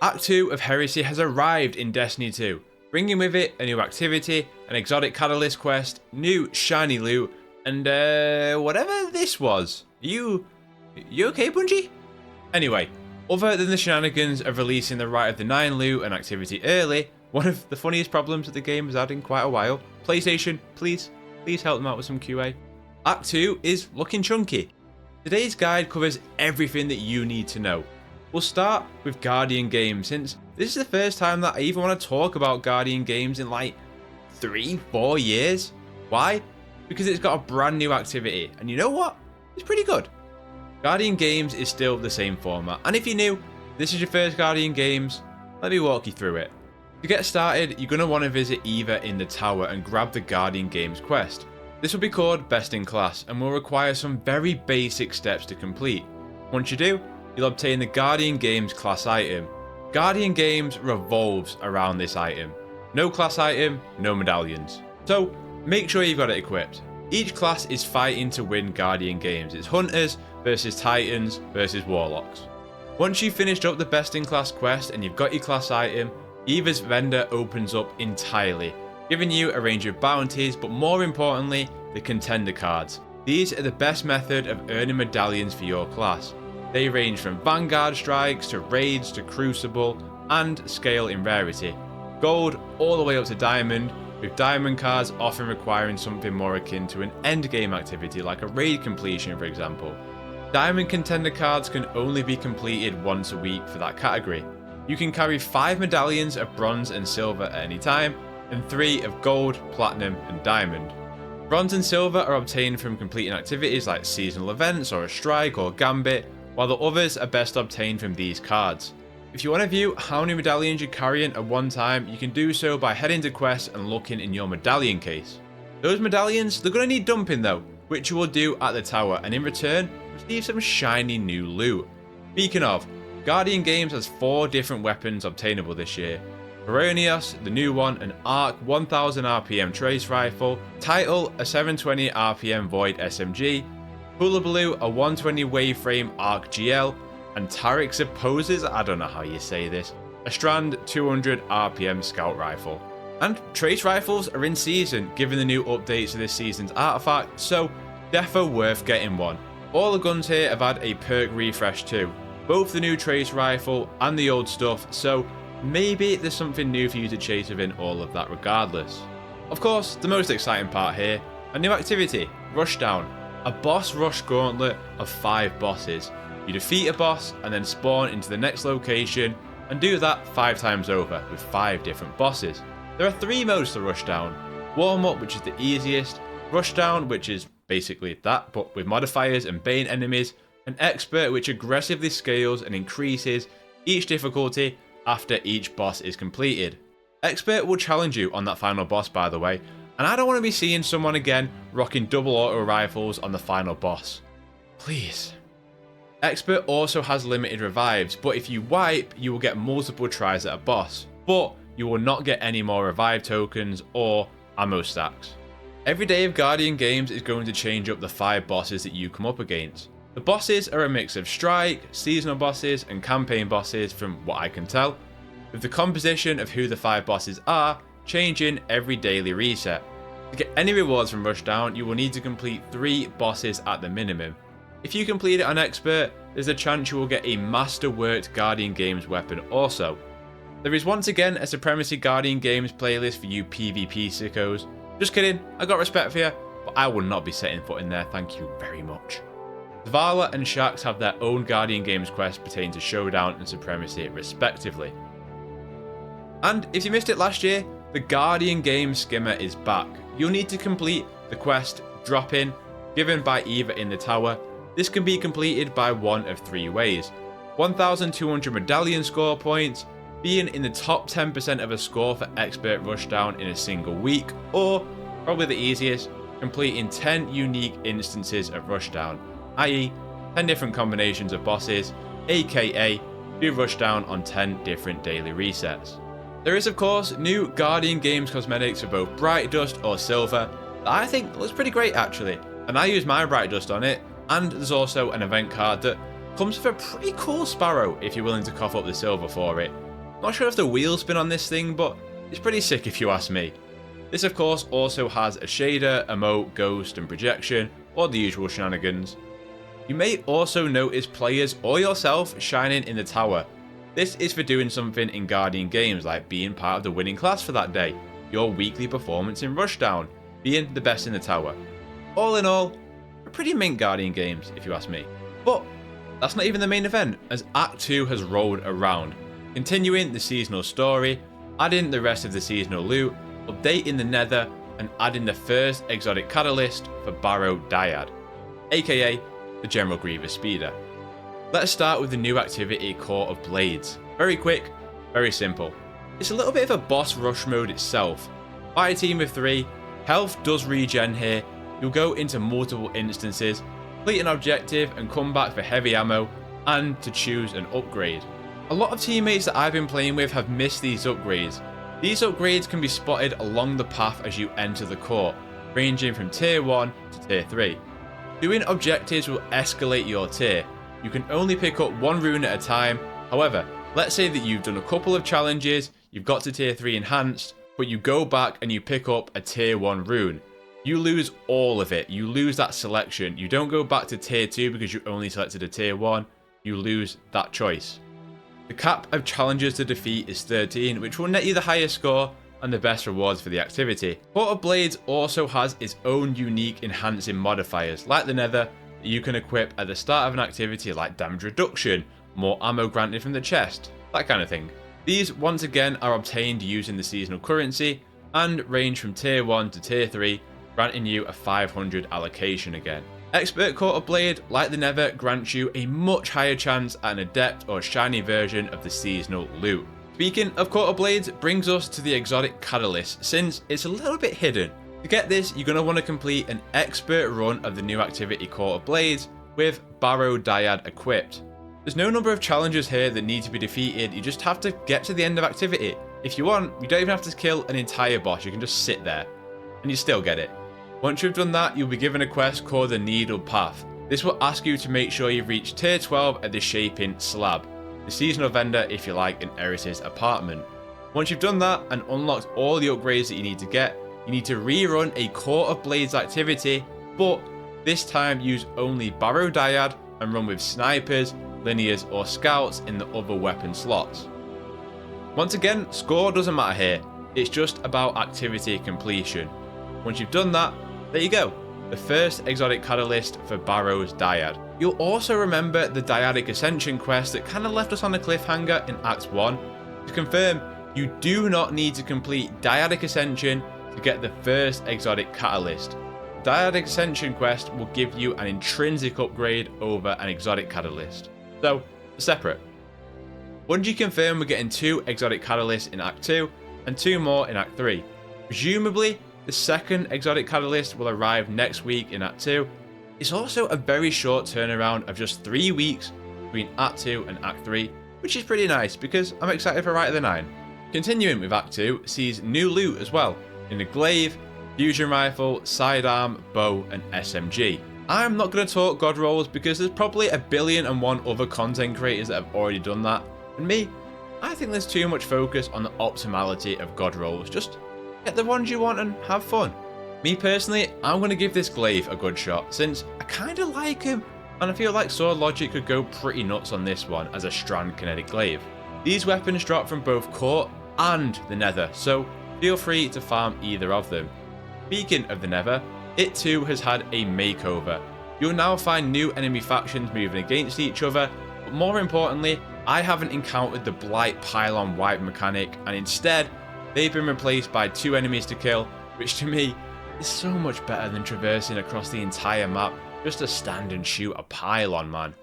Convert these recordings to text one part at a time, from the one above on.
Act 2 of Heresy has arrived in Destiny 2, bringing with it a new activity, an exotic catalyst quest, new shiny loot, and whatever this was. You okay, Bungie? Anyway, other than the shenanigans of releasing the Right of the Nine loot and activity early, one of the funniest problems that the game has had in quite a while, PlayStation, please help them out with some QA. Act 2 is looking chunky. Today's guide covers everything that you need to know. We'll start with Guardian Games, since this is the first time that I even want to talk about Guardian Games in like 3-4 years. Why? Because it's got a brand new activity, and you know what? It's pretty good. Guardian Games is still the same format, and if you're new, this is your first Guardian Games, let me walk you through it. To get started, you're going to want to visit Eva in the tower and grab the Guardian Games quest. This will be called Best in Class and will require some very basic steps to complete. Once you do, you'll obtain the Guardian Games class item. Guardian Games revolves around this item. No class item, no medallions. So make sure you've got it equipped. Each class is fighting to win Guardian Games. It's Hunters versus Titans versus Warlocks. Once you've finished up the Best in Class quest and you've got your class item, Eva's vendor opens up entirely, giving you a range of bounties, but more importantly, the contender cards. These are the best method of earning medallions for your class. They range from Vanguard strikes to raids to Crucible and scale in rarity. Gold all the way up to Diamond, with Diamond cards often requiring something more akin to an endgame activity like a raid completion, for example. Diamond contender cards can only be completed once a week for that category. You can carry 5 medallions of bronze and silver at any time, and 3 of gold, platinum, and diamond. Bronze and silver are obtained from completing activities like seasonal events or a strike or gambit, while the others are best obtained from these cards. If you want to view how many medallions you're carrying at one time, you can do so by heading to quests and looking in your medallion case. Those medallions, they're going to need dumping though, which you will do at the tower, and in return, receive some shiny new loot. Speaking of, Guardian Games has 4 different weapons obtainable this year. Baronios, the new one, an Arc 1000 RPM trace rifle, Title, a 720 RPM Void SMG, Hullabaloo, a 120 waveframe Arc GL, and Tarek supposes, I don't know how you say this, a Strand 200 RPM Scout Rifle. And trace rifles are in season, given the new updates to this season's Artefact, so defo worth getting one. All the guns here have had a perk refresh too, both the new trace rifle and the old stuff, so maybe there's something new for you to chase within all of that regardless. Of course, the most exciting part here, a new activity, Rushdown, a boss rush gauntlet of 5 bosses. You defeat a boss and then spawn into the next location and do that 5 times over with 5 different bosses. There are 3 modes to Rushdown. Warm Up, which is the easiest, Rushdown, which is basically that but with modifiers and bane enemies, and Expert, which aggressively scales and increases each difficulty after each boss is completed. Expert will challenge you on that final boss, by the way, and I don't want to be seeing someone again rocking double auto rifles on the final boss. Please. Expert also has limited revives, but if you wipe, you will get multiple tries at a boss, but you will not get any more revive tokens or ammo stacks. Every day of Guardian Games is going to change up the 5 bosses that you come up against. The bosses are a mix of strike, seasonal bosses, and campaign bosses from what I can tell, with the composition of who the 5 bosses are changing every daily reset. To get any rewards from Rushdown, you will need to complete 3 bosses at the minimum. If you complete it on Expert, there's a chance you will get a masterworked Guardian Games weapon also. There is once again a Supremacy Guardian Games playlist for you PvP sickos. Just kidding, I got respect for you, but I will not be setting foot in there, thank you very much. Zavala and Shaxx have their own Guardian Games quests pertaining to Showdown and Supremacy respectively. And if you missed it last year, the Guardian Games Skimmer is back. You'll need to complete the quest Drop In, given by Eva in the tower. This can be completed by one of 3 ways. 1,200 medallion score points, being in the top 10% of a score for Expert Rushdown in a single week, or, probably the easiest, completing 10 unique instances of Rushdown, i.e. 10 different combinations of bosses, aka do Rushdown on 10 different daily resets. There is of course new Guardian Games cosmetics for both Bright Dust or Silver that I think looks pretty great actually, and I use my Bright Dust on it, and there's also an event card that comes with a pretty cool Sparrow if you're willing to cough up the silver for it. Not sure if the wheels spin on this thing, but it's pretty sick if you ask me. This of course also has a shader, emote, ghost and projection, or the usual shenanigans. You may also notice players or yourself shining in the tower. This is for doing something in Guardian games like being part of the winning class for that day, your weekly performance in Rushdown, being the best in the tower. All in all, a pretty mint Guardian games if you ask me. But that's not even the main event, as Act 2 has rolled around, continuing the seasonal story, adding the rest of the seasonal loot, updating the Nether, and adding the first exotic catalyst for Barrow Dyad, aka the General Grievous Speeder. Let's start with the new activity Court of Blades. Very quick, very simple. It's a little bit of a boss rush mode itself. By a team of 3, health does regen here, you'll go into multiple instances, complete an objective and come back for heavy ammo, and to choose an upgrade. A lot of teammates that I've been playing with have missed these upgrades. These upgrades can be spotted along the path as you enter the court, ranging from tier 1 to tier 3. Doing objectives will escalate your tier. You can only pick up one rune at a time. However, let's say that you've done a couple of challenges, you've got to tier 3 enhanced, but you go back and you pick up a tier 1 rune. You lose all of it, you lose that selection. You don't go back to tier 2 because you only selected a tier 1, you lose that choice. The cap of challenges to defeat is 13, which will net you the highest score and the best rewards for the activity. Court of Blades also has its own unique enhancing modifiers, like the Nether, that you can equip at the start of an activity like damage reduction, more ammo granted from the chest, that kind of thing. These once again are obtained using the seasonal currency and range from tier 1 to tier 3, granting you a 500 allocation again. Expert Court of Blade, like the Nether, grants you a much higher chance at an adept or shiny version of the seasonal loot. Speaking of Court of Blades, brings us to the exotic catalyst, since it's a little bit hidden. To get this, you're going to want to complete an expert run of the new activity Court of Blades with Barrow Dyad equipped. There's no number of challenges here that need to be defeated, you just have to get to the end of activity. If you want, you don't even have to kill an entire boss, you can just sit there, and you still get it. Once you've done that, you'll be given a quest called the Needle Path. This will ask you to make sure you've reached tier 12 at the Shaping Slab, the seasonal vendor if you like in Heresy's apartment. Once you've done that and unlocked all the upgrades that you need to get, you need to rerun a Court of Blades activity, but this time use only Barrow Dyad and run with snipers, linears or scouts in the other weapon slots. Once again, score doesn't matter here, it's just about activity completion. Once you've done that, there you go, the first exotic catalyst for Barrow's Dyad. You'll also remember the Dyadic Ascension quest that kind of left us on a cliffhanger in Act 1. To confirm, you do not need to complete Dyadic Ascension to get the first exotic catalyst. The Dyadic Ascension quest will give you an intrinsic upgrade over an exotic catalyst. So, separate. Once you confirm we're getting 2 exotic catalysts in Act 2 and 2 more in Act 3. Presumably, the second exotic catalyst will arrive next week in Act 2. It's also a very short turnaround of just 3 weeks between Act 2 and Act 3, which is pretty nice because I'm excited for Rite of the Nine. Continuing with Act 2 sees new loot as well, in the glaive, fusion rifle, sidearm, bow and SMG. I'm not going to talk god rolls because there's probably a billion and one other content creators that have already done that, and me, I think there's too much focus on the optimality of god rolls. Just get the ones you want and have fun. Me personally, I'm going to give this glaive a good shot since I kind of like him and I feel like Sword Logic could go pretty nuts on this one as a strand kinetic glaive. These weapons drop from both Court and the Nether, so feel free to farm either of them. Speaking of the Nether, it too has had a makeover. You'll now find new enemy factions moving against each other, but more importantly, I haven't encountered the Blight Pylon wipe mechanic and instead, they've been replaced by 2 enemies to kill, which to me is so much better than traversing across the entire map just to stand and shoot a pylon, man.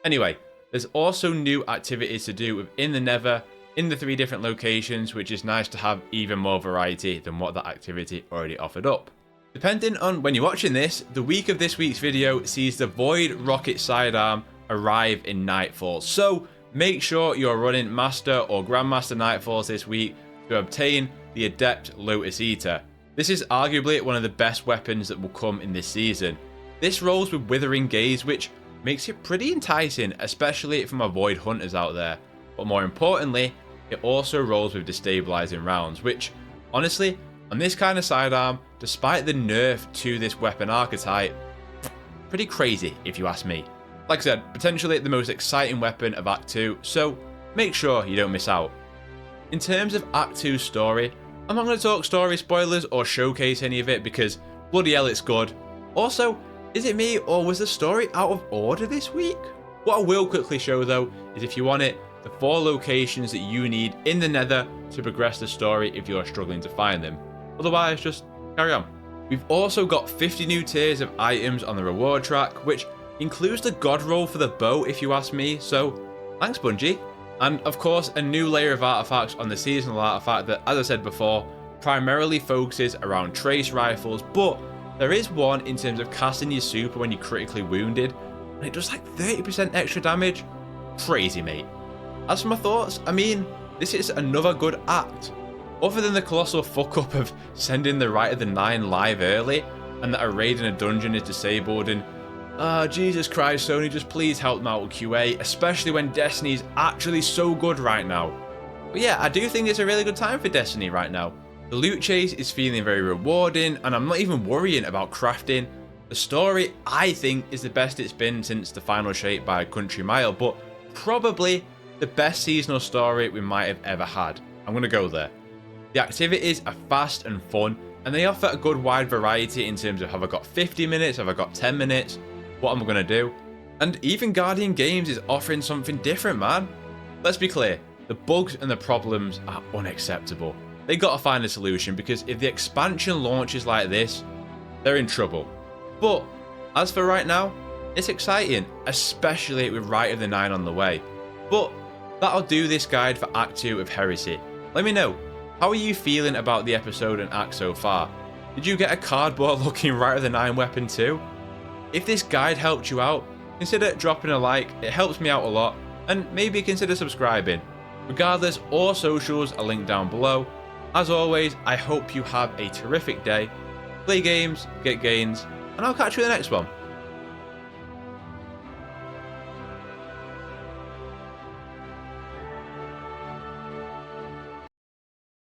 Anyway, there's also new activities to do within the Nether in the 3 different locations, which is nice to have even more variety than what that activity already offered up. Depending on when you're watching this, the week of this week's video sees the Void Rocket Sidearm arrive in Nightfall, so make sure you're running Master or Grandmaster Nightfalls this week to obtain the Adept Lotus Eater. This is arguably one of the best weapons that will come in this season. This rolls with Withering Gaze, which makes it pretty enticing, especially from our Void Hunters out there. But more importantly, it also rolls with destabilizing rounds, which, honestly, on this kind of sidearm, despite the nerf to this weapon archetype, pretty crazy if you ask me. Like I said, potentially the most exciting weapon of Act 2, so make sure you don't miss out. In terms of Act 2's story, I'm not going to talk story spoilers or showcase any of it because bloody hell it's good. Also, is it me or was the story out of order this week? What I will quickly show though is, if you want it, the 4 locations that you need in the Nether to progress the story if you're struggling to find them. Otherwise, just carry on. We've also got 50 new tiers of items on the reward track, which includes the god roll for the bow if you ask me, so thanks Bungie. And of course, a new layer of artifacts on the seasonal artifact that, as I said before, primarily focuses around trace rifles, but there is one in terms of casting your super when you're critically wounded, and it does like 30% extra damage. Crazy, mate. As for my thoughts, I mean, this is another good act. Other than the colossal fuck up of sending the Rite of the Nine live early, and that a raid in a dungeon is disabled, and Jesus Christ, Sony, just please help them out with QA, especially when Destiny is actually so good right now. But yeah, I do think it's a really good time for Destiny right now. The loot chase is feeling very rewarding, and I'm not even worrying about crafting. The story, I think, is the best it's been since the final shape by a country mile, but probably the best seasonal story we might have ever had. I'm going to go there. The activities are fast and fun, and they offer a good wide variety in terms of, have I got 50 minutes, have I got 10 minutes, what am I going to do? And even Guardian Games is offering something different, man. Let's be clear, the bugs and the problems are unacceptable. They got to find a solution, because if the expansion launches like this, they're in trouble. But as for right now, it's exciting, especially with Rite of the Nine on the way. But that'll do this guide for Act 2 of Heresy. Let me know, how are you feeling about the episode and act so far? Did you get a cardboard looking Rite of the Nine weapon too? If this guide helped you out, consider dropping a like, it helps me out a lot, and maybe consider subscribing. Regardless, all socials are linked down below. As always, I hope you have a terrific day, play games, get gains, and I'll catch you in the next one.